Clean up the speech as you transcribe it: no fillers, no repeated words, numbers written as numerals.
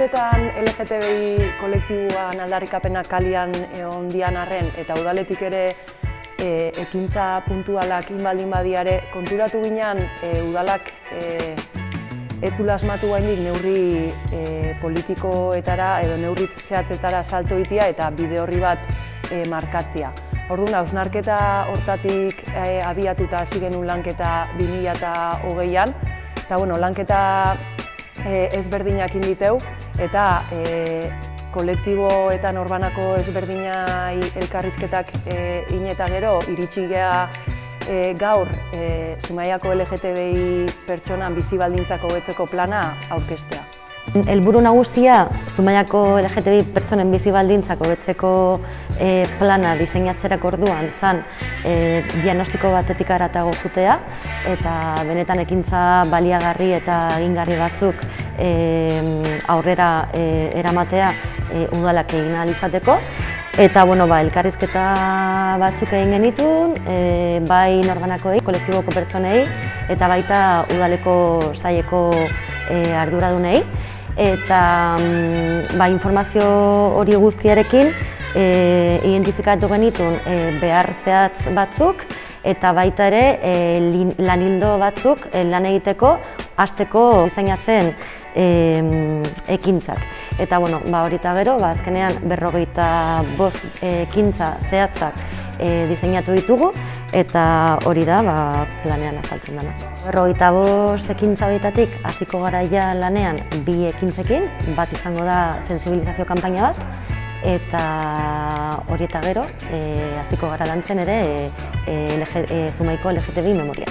urtetan LGTBI kolektiboan aldarrikapenak kalian ondian arren eta udaletik ere ekintza puntualak inbaldin badiare konturatu ginean udalak ez zula asmatu gainik neurri politikoetara edo neurri zehatzetara salto itia eta bide horri bat markatzia. Orduan, hausnarketa hortatik abiatuta hasi genuen lanketa 2020an, eta lanketa ezberdinak inditeu, eta kolektibo eta norbanako ezberdinai elkarrizketak eta gero iritsi gea gaur Zumaiako LGTBI pertsonan bizi baldintzak hobetzeko plana aurkeztea. Helburu nagusia Zumaiako LGTBI pertsonen bizi baldintzak hobetzeko plana diseinatzerako orduan zan diagnostiko batetik haratago joatea eta benetan ekintza baliagarri eta egingarri batzuk aurrera eramatea udalak egin ahal izateko. Eta elkarrizketa batzuk egin genituen, bai norbanakoei, kolektiboko pertsonei eta baita udaleko saileko arduradunei. Eta informazio hori guztiarekin identifikatu genituen behar zehatz batzuk eta baita ere lan ildo batzuk lan egiteko hasteko diseinatzen ekintzak. Eta hori eta gero, azkenean 45 ekintza zehatzak diseinatu ditugu eta hori da planean azaltzen dena. 45 ekintza horietatik hasiko gara ja lanean 2 ekintzekin, bat izango da sensibilizazio kanpaina bat, eta hori eta gero hasiko gara lantzen ere Zumaiko LGTBI memoria.